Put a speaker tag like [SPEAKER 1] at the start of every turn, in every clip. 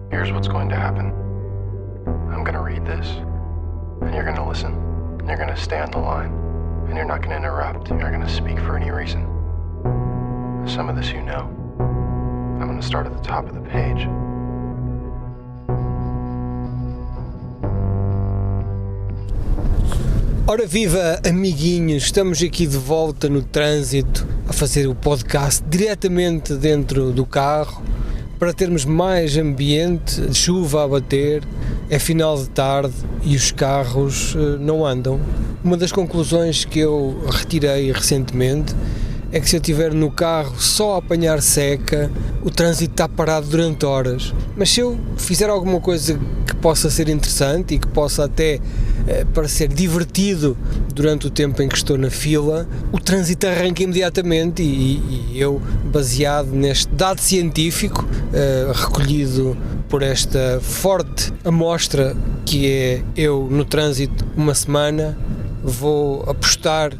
[SPEAKER 1] Here's what's going to happen. I'm going to read this, and you're going to listen. And you're going to stay on the line, and you're not going to interrupt. You're not going to speak for any reason. Some of this you know. I'm going to start at the top of the page.
[SPEAKER 2] Ora viva, amiguinhos, estamos aqui de volta no trânsito a fazer o podcast diretamente dentro do carro para termos mais ambiente, de chuva a bater, é final de tarde e os carros não andam. Uma das conclusões que eu retirei recentemente é que se eu estiver no carro só a apanhar seca, o trânsito está parado durante horas. Mas se eu fizer alguma coisa que possa ser interessante e que possa até parecer divertido durante o tempo em que estou na fila, o trânsito arranca imediatamente e eu, baseado neste dado científico recolhido por esta forte amostra que é eu no trânsito uma semana, vou apostar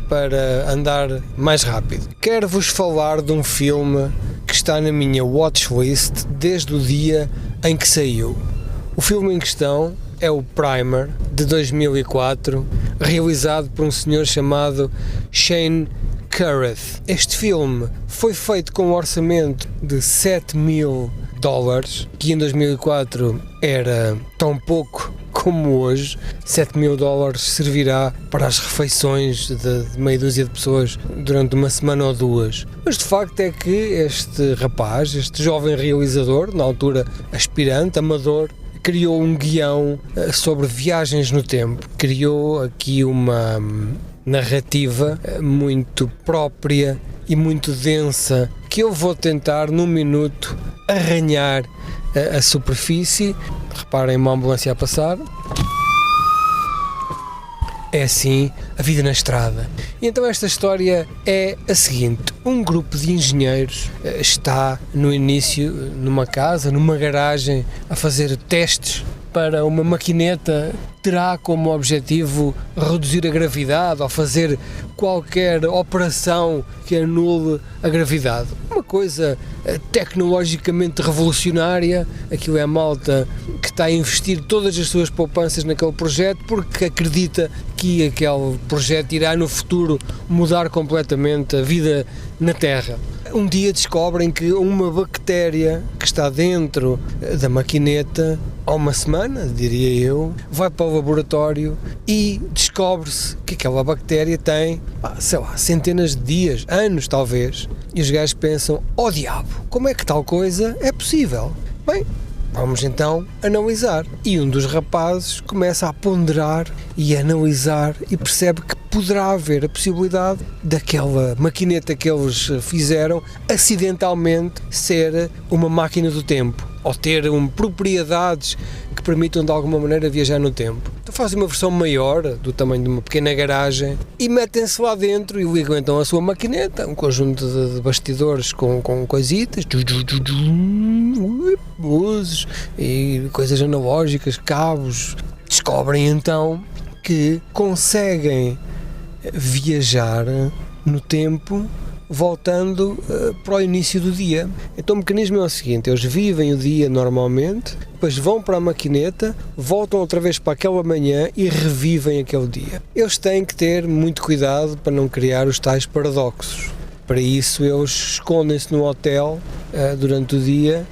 [SPEAKER 2] para andar mais rápido. Quero-vos falar de um filme que está na minha watchlist desde o dia em que saiu. O filme em questão é o Primer, de 2004, realizado por um senhor chamado Shane Carruth. Este filme foi feito com um orçamento de $7.000, que em 2004 era tão pouco como hoje. $7.000 servirá para as refeições de meia dúzia de pessoas durante uma semana ou duas. Mas de facto é que este rapaz, este jovem realizador, na altura aspirante, amador, criou um guião sobre viagens no tempo. Criou aqui uma narrativa muito própria e muito densa que eu vou tentar num minuto arranhar a superfície. Reparem uma ambulância a passar. É assim a vida na estrada. E então esta história é a seguinte: um grupo de engenheiros está no início numa casa, numa garagem, a fazer testes para uma maquineta que terá como objetivo reduzir a gravidade ou fazer qualquer operação que anule a gravidade. Uma coisa tecnologicamente revolucionária. Aquilo é a malta que está a investir todas as suas poupanças naquele projeto porque acredita que aquele projeto irá no futuro mudar completamente a vida na Terra. Um dia descobrem que uma bactéria que está dentro da maquineta, há uma semana, diria eu, vai para o laboratório e descobre-se que aquela bactéria tem, sei lá, centenas de dias, anos talvez, e os gajos pensam: oh diabo, como é que tal coisa é possível? Bem, vamos então analisar. E um dos rapazes começa a ponderar e a analisar e percebe que poderá haver a possibilidade daquela maquineta que eles fizeram acidentalmente ser uma máquina do tempo ou ter propriedades que permitam de alguma maneira viajar no tempo. Então fazem uma versão maior, do tamanho de uma pequena garagem, e metem-se lá dentro e ligam então a sua maquineta, um conjunto de bastidores com coisitas, luzes e coisas analógicas, cabos. Descobrem então que conseguem viajar no tempo voltando para o início do dia. Então o mecanismo é o seguinte: eles vivem o dia normalmente, depois vão para a maquineta, voltam outra vez para aquela manhã e revivem aquele dia. Eles têm que ter muito cuidado para não criar os tais paradoxos. Para isso eles escondem-se no hotel durante o dia,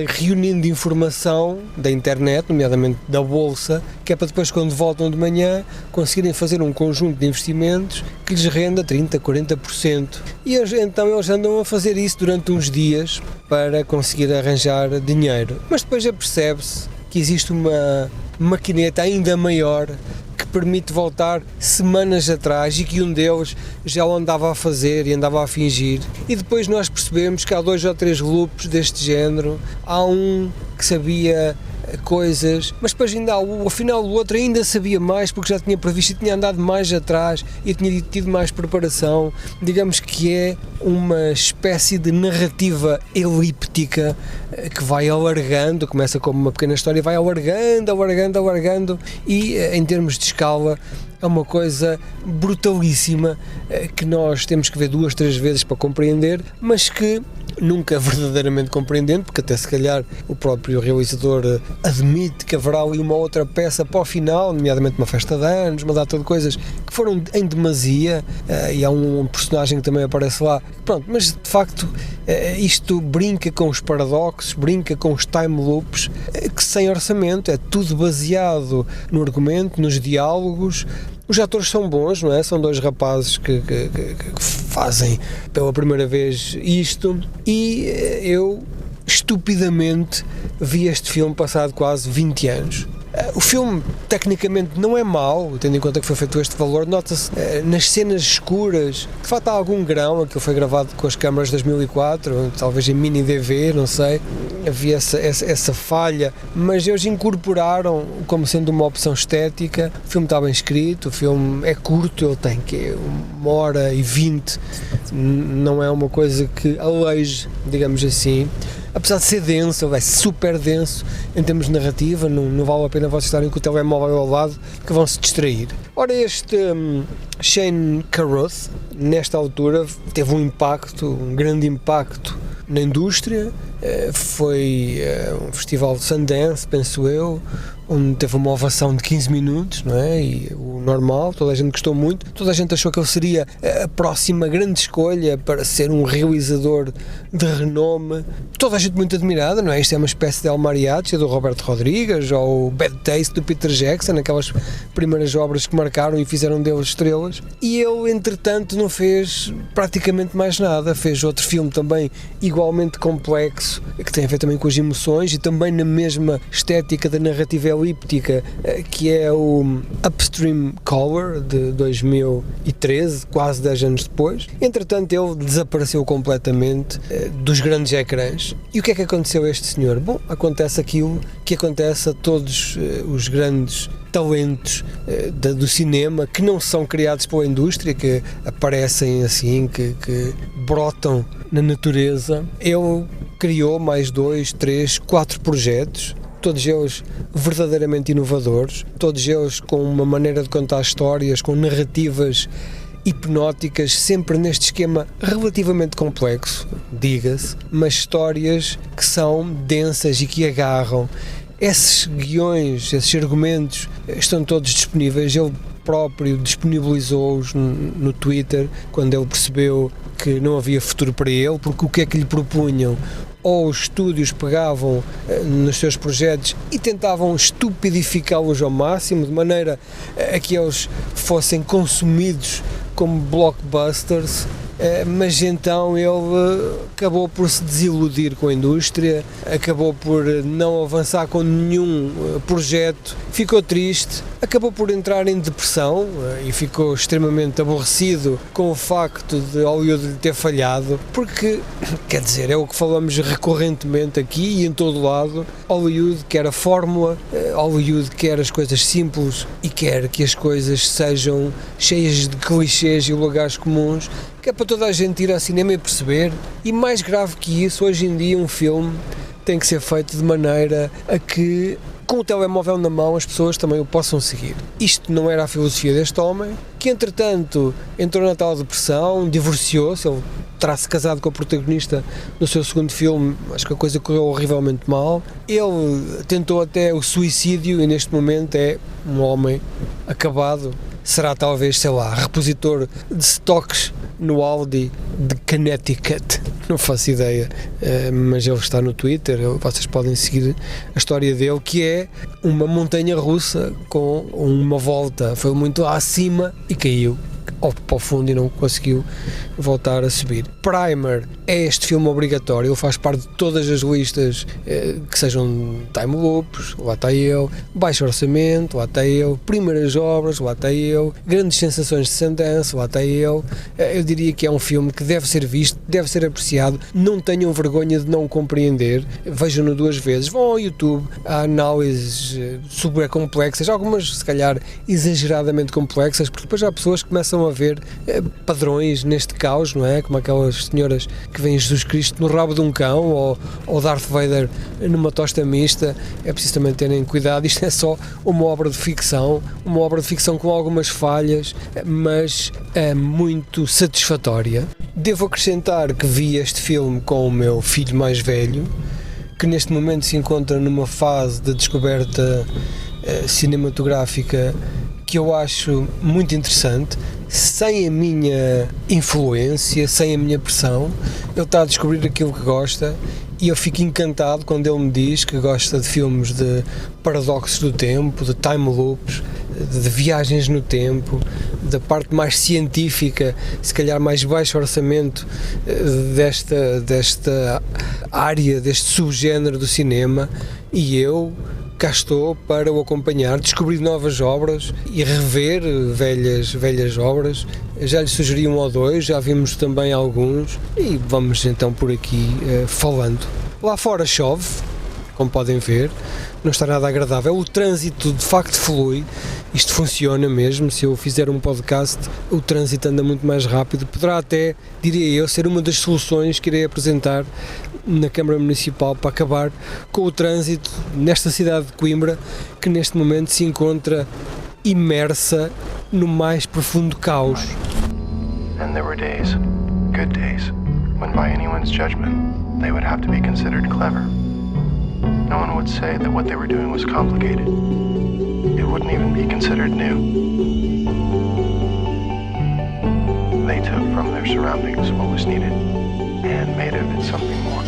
[SPEAKER 2] reunindo informação da internet, nomeadamente da bolsa, que é para depois, quando voltam de manhã, conseguirem fazer um conjunto de investimentos que lhes renda 30%, 40%. E então eles andam a fazer isso durante uns dias para conseguir arranjar dinheiro. Mas depois apercebe-se que existe uma maquineta ainda maior que permite voltar semanas atrás e que um deles já o andava a fazer e andava a fingir. E depois nós percebemos que há 2 ou 3 loops deste género. Há um que sabia coisas, mas depois ainda afinal o outro ainda sabia mais porque já tinha previsto e tinha andado mais atrás e tinha tido mais preparação. Digamos que é uma espécie de narrativa elíptica que vai alargando, começa como uma pequena história, vai alargando e em termos de escala é uma coisa brutalíssima que nós temos que ver 2, 3 vezes para compreender, mas que nunca verdadeiramente compreendendo, porque até se calhar o próprio realizador admite que haverá ali uma outra peça para o final, nomeadamente uma festa de anos, uma data de coisas que foram em demasia, e há um personagem que também aparece lá. Pronto, mas de facto isto brinca com os paradoxos, brinca com os time loops, que sem orçamento, é tudo baseado no argumento, nos diálogos. Os atores são bons, não é? São dois rapazes que fazem pela primeira vez isto, e eu estupidamente vi este filme passado quase 20 anos. O filme tecnicamente não é mau, tendo em conta que foi feito este valor. Nota-se nas cenas escuras que falta algum grão. Aquilo foi gravado com as câmaras de 2004, talvez em mini DV, não sei, havia essa falha, mas eles incorporaram como sendo uma opção estética. O filme está bem escrito, o filme é curto, ele tem que 1h20, não é uma coisa que aleije, digamos assim. Apesar de ser denso, ele é super denso em termos de narrativa, não vale a pena vocês estarem com o telemóvel ao lado, que vão se distrair. Ora, este Shane Carruth, nesta altura, teve um grande impacto na indústria. Foi um festival de Sundance, penso eu, onde teve uma ovação de 15 minutos, não é? E o normal, toda a gente gostou muito, toda a gente achou que ele seria a próxima grande escolha para ser um realizador de renome, toda a gente muito admirada, não é? Isto é uma espécie de El Mariachi do Roberto Rodrigues, ou Bad Taste do Peter Jackson, aquelas primeiras obras que marcaram e fizeram deles estrelas. E ele, entretanto, não fez praticamente mais nada. Fez outro filme também igualmente complexo, que tem a ver também com as emoções e também na mesma estética da narrativa elíptica, que é o Upstream Color, de 2013, quase 10 anos depois. Entretanto, ele desapareceu completamente dos grandes ecrãs. E o que é que aconteceu a este senhor? Bom, acontece aquilo que acontece a todos os grandes talentos do cinema, que não são criados pela indústria, que aparecem assim, que brotam na natureza. Ele criou mais 2, 3, 4 projetos, todos eles verdadeiramente inovadores, todos eles com uma maneira de contar histórias, com narrativas hipnóticas, sempre neste esquema relativamente complexo, diga-se, mas histórias que são densas e que agarram. Esses guiões, esses argumentos estão todos disponíveis. Ele próprio disponibilizou-os no Twitter quando ele percebeu que não havia futuro para ele, porque o que é que lhe propunham? Ou os estúdios pegavam nos seus projetos e tentavam estupidificá-los ao máximo, de maneira a que eles fossem consumidos como blockbusters, mas então ele acabou por se desiludir com a indústria, acabou por não avançar com nenhum projeto, ficou triste, acabou por entrar em depressão e ficou extremamente aborrecido com o facto de Hollywood lhe ter falhado, porque, quer dizer, é o que falamos recorrentemente aqui e em todo lado. Hollywood quer a fórmula, Hollywood quer as coisas simples e quer que as coisas sejam cheias de clichês e lugares comuns, que é para toda a gente ir ao cinema e perceber. E mais grave que isso, hoje em dia um filme tem que ser feito de maneira a que, com o telemóvel na mão, as pessoas também o possam seguir. Isto não era a filosofia deste homem, que entretanto entrou na tal depressão, divorciou-se. Ele terá-se casado com a protagonista no seu segundo filme, acho que a coisa correu horrivelmente mal. Ele tentou até o suicídio e neste momento é um homem acabado. Será talvez, sei lá, repositor de stocks no Audi de Connecticut, não faço ideia, mas ele está no Twitter, vocês podem seguir a história dele, que é uma montanha russa com uma volta, foi muito acima e caiu para o fundo e não conseguiu voltar a subir. Primer é este filme obrigatório, ele faz parte de todas as listas que sejam time loops, lá está ele, baixo orçamento, lá está ele, primeiras obras, lá está ele, grandes sensações de Sundance, lá está ele. Eu diria que é um filme que deve ser visto, deve ser apreciado, não tenham vergonha de não compreender, vejam-no 2 vezes, vão ao YouTube, há análises super complexas, algumas se calhar exageradamente complexas, porque depois há pessoas que começam começam a ver padrões neste caos, não é? Como aquelas senhoras que veem Jesus Cristo no rabo de um cão ou Darth Vader numa tosta mista. É preciso também terem cuidado. Isto é só uma obra de ficção com algumas falhas, mas é muito satisfatória. Devo acrescentar que vi este filme com o meu filho mais velho, que neste momento se encontra numa fase de descoberta cinematográfica que eu acho muito interessante, sem a minha influência, sem a minha pressão. Ele está a descobrir aquilo que gosta e eu fico encantado quando ele me diz que gosta de filmes de paradoxos do tempo, de time loops, de viagens no tempo, da parte mais científica, se calhar mais baixo orçamento desta área, deste subgénero do cinema, e eu cá estou para o acompanhar, descobrir novas obras e rever velhas obras. Já lhe sugeri um ou dois, já vimos também alguns e vamos então por aqui falando. Lá fora chove, como podem ver, não está nada agradável, o trânsito de facto flui, isto funciona mesmo. Se eu fizer um podcast, o trânsito anda muito mais rápido, poderá até, diria eu, ser uma das soluções que irei apresentar na Câmara Municipal para acabar com o trânsito nesta cidade de Coimbra, que neste momento se encontra imersa no mais profundo caos.
[SPEAKER 1] And there were days, good days, when by anyone's judgment, they would have to be considered clever. No one would say that what they were doing was complicated. It wouldn't even be considered new. They took from their surroundings what was needed and made of it something more.